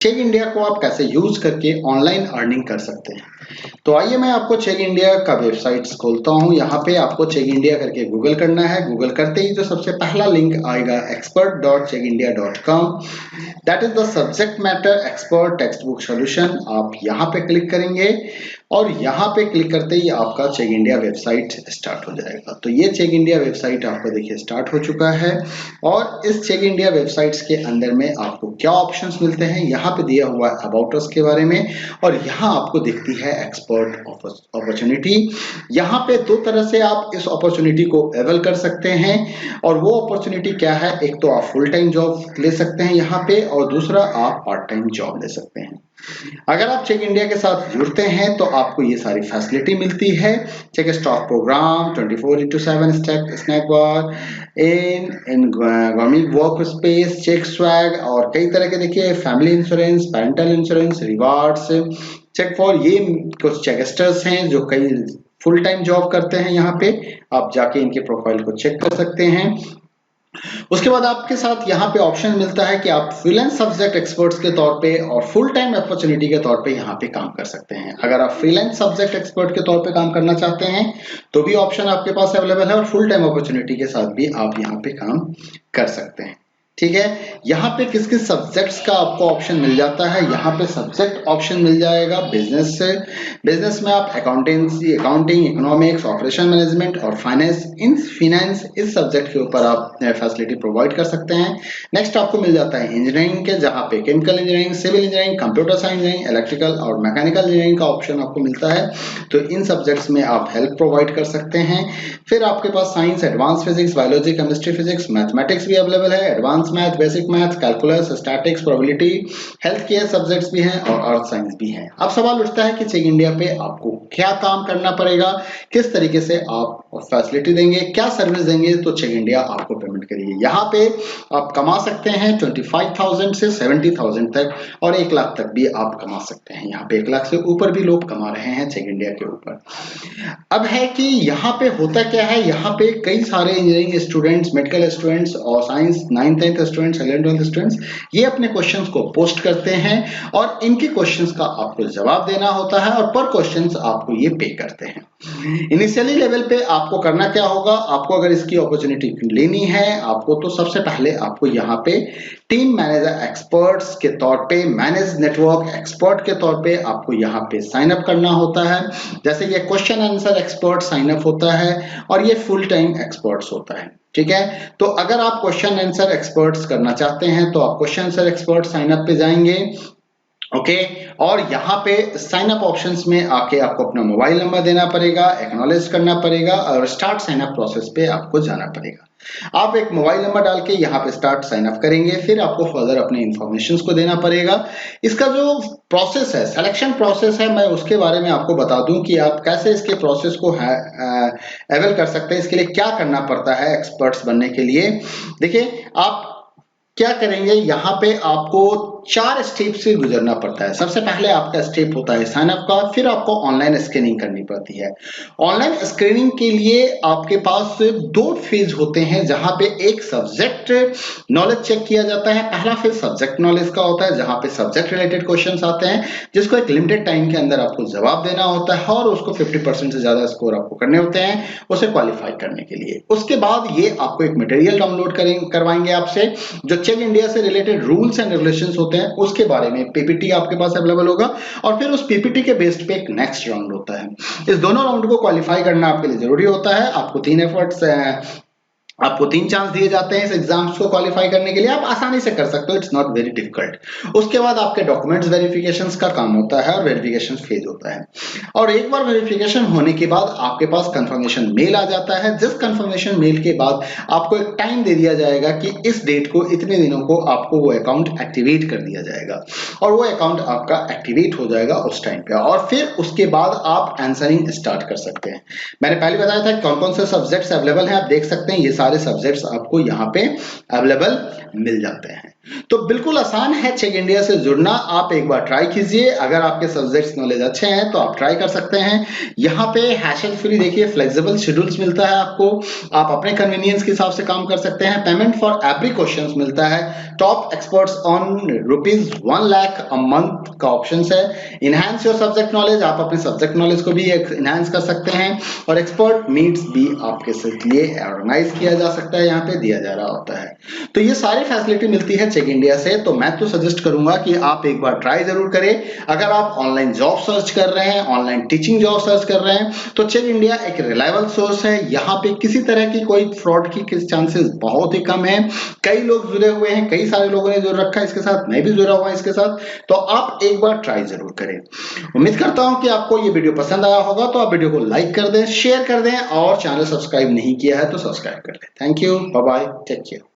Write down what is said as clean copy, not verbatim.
Check India को आप कैसे यूज करके ऑनलाइन अर्निंग कर सकते हैं। तो आइए मैं आपको चेक इंडिया का वेबसाइट खोलता हूं। यहाँ पे आपको चेक इंडिया करके गूगल करना है। गूगल करते ही जो सबसे पहला लिंक आएगा expert.checkindia.com, that is the subject matter expert text book solution. आप यहाँ पे क्लिक करेंगे और यहाँ पे क्लिक करते ही आपका चेक इंडिया वेबसाइट स्टार्ट हो जाएगा। तो ये चेक इंडिया वेबसाइट आपका देखिए स्टार्ट हो चुका है और इस चेक इंडिया वेबसाइट्स के अंदर में आपको क्या ऑप्शंस मिलते हैं, यहाँ पे दिया हुआ है अबाउट अस के बारे में और यहाँ आपको दिखती है एक्सपर्ट अपॉर्चुनिटी। यहाँ पे दो तरह से आप इस अपॉर्चुनिटी को अवेल कर सकते हैं और वो अपॉर्चुनिटी क्या है, एक तो आप फुल टाइम जॉब ले सकते हैं यहाँ पे और दूसरा आप पार्ट टाइम जॉब ले सकते हैं। अगर आप चेक इंडिया के साथ जुड़ते हैं तो आपको ये सारी फैसिलिटी मिलती है। Chegg stock programme, 24/7 snack bar, in government work space, Chegg swag और कई तरह के देखिए family insurance, parental insurance, rewards, Chegg for, ये कुछ चेकस्टर्स हैं जो कई फुल टाइम जॉब करते हैं। यहाँ पे आप जाके इनके प्रोफाइल को चेक कर सकते हैं। उसके बाद आपके साथ यहाँ पे ऑप्शन मिलता है कि आप फ्रीलांस सब्जेक्ट एक्सपर्ट्स के तौर पे और फुल टाइम अपॉर्चुनिटी के तौर पे यहाँ पे काम कर सकते हैं। अगर आप फ्रीलांस सब्जेक्ट एक्सपर्ट के तौर पे काम करना चाहते हैं तो भी ऑप्शन आपके पास अवेलेबल है और फुल टाइम अपॉर्चुनिटी के साथ भी आप यहाँ पे काम कर सकते हैं। ठीक है, यहाँ पे किस किस सब्जेक्ट्स का आपको ऑप्शन मिल जाता है। यहाँ पे सब्जेक्ट ऑप्शन मिल जाएगा बिजनेस से। बिजनेस में आप accountancy, accounting, economics, operation management और फाइनेंस इस सब्जेक्ट के ऊपर आप फैसिलिटी प्रोवाइड कर सकते हैं। नेक्स्ट आपको मिल जाता है इंजीनियरिंग के, जहाँ पे chemical engineering, civil engineering, computer science engineering, electrical और मैकेनिकल इंजीनियरिंग का ऑप्शन आपको मिलता है। तो इन सब्जेक्ट्स में आप हेल्प प्रोवाइड कर सकते हैं। फिर आपके पास science, advance physics, biology, chemistry, physics, mathematics भी अवेलेबल है। Advance math, basic math, calculus, statics, probability, health care subjects भी हैं और अर्थ साइंस भी हैं। अब सवाल उठता है कि चेक इंडिया पे आपको क्या काम करना पड़ेगा, किस तरीके से आप फैसिलिटी देंगे, क्या सर्विस देंगे तो चेक इंडिया आपको पेमेंट करेगी। यहाँ पे आप कमा सकते हैं 25,000 से 70,000 तक और 1 लाख तक भी आप कमा सकते हैं। यहाँ पे 1 लाख से ऊपर भी लोग कमा रहे हैं चेक इंडिया के ऊपर। अब है कि यहाँ पे होता क्या है, यहाँ पे कई सारे इंजीनियरिंग स्टूडेंट्स, मेडिकल स्टूडेंट्स और science 9th 10th students, 11th 12th students ये अपने क्वेश्चंस को पोस्ट करते हैं और इनके क्वेश्चंस का आपको जवाब देना होता है और पर क्वेश्चंस आपको ये पे करते हैं। इनिशियली लेवल पे आपको करना क्या होगा, आपको अगर इसकी अपॉर्चुनिटी लेनी है आपको तो सबसे पहले आपको यहाँ पे टीम मैनेजर एक्सपर्ट्स के तौर पे, मैनेज नेटवर्क एक्सपर्ट के तौर पे आपको यहाँ पे साइन अप करना होता है। जैसे ये question answer expert sign up होता है और ये फुल टाइम एक्सपर्ट्स होता है। ठीक है, तो अगर आप क्वेश्चन आंसर एक्सपर्ट्स करना चाहते हैं तो आप question answer expert sign up पे जाएंगे। ओके, और यहाँ पे साइन अप ऑप्शंस में आके आपको अपना मोबाइल नंबर देना पड़ेगा, एक्नॉलेज करना पड़ेगा और स्टार्ट साइन अप प्रोसेस पे आपको जाना पड़ेगा। आप एक मोबाइल नंबर डाल के यहाँ पे स्टार्ट साइन अप करेंगे, फिर आपको फर्दर अपने इंफॉर्मेशंस को देना पड़ेगा। इसका जो प्रोसेस है, सिलेक्शन प्रोसेस है, मैं उसके बारे में आपको बता दूं कि आप कैसे इसके प्रोसेस को अवेल कर सकते हैं, इसके लिए क्या करना पड़ता है एक्सपर्ट्स बनने के लिए। देखिए आप क्या करेंगे, यहाँ पे आपको 4 स्टेप से गुजरना पड़ता है। सबसे पहले आपका स्टेप होता है साइन अप का, फिर आपको ऑनलाइन स्क्रीनिंग करनी पड़ती है। ऑनलाइन स्क्रीनिंग के लिए आपके पास 2 फेज होते हैं, जहां पे एक सब्जेक्ट नॉलेज चेक किया जाता है। पहला फेज सब्जेक्ट नॉलेज का होता है, जहां पे सब्जेक्ट रिलेटेड क्वेश्चंस आते हैं जिसको एक लिमिटेड टाइम के अंदर आपको जवाब देना होता है और उसको 50% से ज्यादा स्कोर आपको करने होते हैं उसे क्वालिफाई करने के लिए। उसके बाद ये आपको एक मटेरियल डाउनलोड करवाएंगे आपसे, जो चेक इंडिया से रिलेटेड रूल्स एंड रेगुलेशंस होते हैं उसके बारे में पीपीटी आपके पास अवेलेबल होगा और फिर उस पीपीटी के बेस्ड पे एक नेक्स्ट राउंड होता है। इस दोनों राउंड को क्वालिफाई करना आपके लिए जरूरी होता है। आपको 3 चांस दिए जाते हैं इस एग्जाम्स को क्वालिफाई करने के लिए, आप आसानी से कर सकते हो, इट्स नॉट वेरी डिफिकल्ट। उसके बाद आपके डॉक्यूमेंट्स वेरिफिकेशंस का काम होता है और वेरिफिकेशन फेज होता है और एक बार वेरिफिकेशन होने के बाद आपके पास कंफर्मेशन मेल आ जाता है, जिस कंफर्मेशन मेल के बाद आपको एक टाइम दे दिया जाएगा कि इस डेट को, इतने दिनों को आपको वो अकाउंट एक्टिवेट कर दिया जाएगा और वो अकाउंट आपका एक्टिवेट हो जाएगा उस टाइम पे और फिर उसके बाद आप आंसरिंग स्टार्ट कर सकते हैं। मैंने पहले बताया था कौन कौन से सब्जेक्ट्स अवेलेबल हैं, आप देख सकते हैं ये सारे सब्जेक्ट्स आपको यहाँ पे अवेलेबल मिल जाते हैं। तो बिल्कुल आसान है चेक इंडिया से जुड़ना। आप एक बार ट्राई कीजिए। अगर आपके सब्जेक्ट्स नॉलेज अच्छे हैं तो आप ट्राई कर सकते हैं। यहाँ पे हैशल फ्री देखिए फ्लेक्सिबल शेड्यूल्स मिलता है आपको। आप अपने कन्वीनियंस के हिसाब से काम कर सकते हैं। पेमेंट फॉर एवरी क्वेश्चंस मिलता है। Top experts on ₹1 lakh a month का ऑप्शन है। इनहांस योर सब्जेक्ट नॉलेज, आप अपने सब्जेक्ट नॉलेज को भी इनहांस कर सकते हैं। और एक्सपर्ट मीट्स भी आपके लिए ऑर्गेनाइज किया जा सकता है, यहाँ पे दिया जा रहा होता है। तो ये सारी फैसिलिटी मिलती है चेक इंडिया से। तो मैं तो सजेस्ट करूंगा कि आप एक बार ट्राई जरूर करें। अगर आप ऑनलाइन जॉब सर्च कर रहे हैं, ऑनलाइन टीचिंग जॉब सर्च कर रहे हैं, तो चेक इंडिया एक रिलायबल सोर्स है। यहाँ पे किसी तरह की कोई फ्रॉड की चांसेस बहुत ही कम है। कई लोग जुड़े हुए हैं, कई सारे लोगों ने जुड़ रखा है इसके साथ, मैं भी जुड़ा हुआ इसके साथ। तो आप एक बार ट्राई जरूर करें। उम्मीद करता हूं कि आपको ये वीडियो पसंद आया होगा। तो आप वीडियो को लाइक कर दें, शेयर कर दें, और चैनल सब्सक्राइब नहीं किया है तो सब्सक्राइब कर लें। Thank you, bye bye, take care.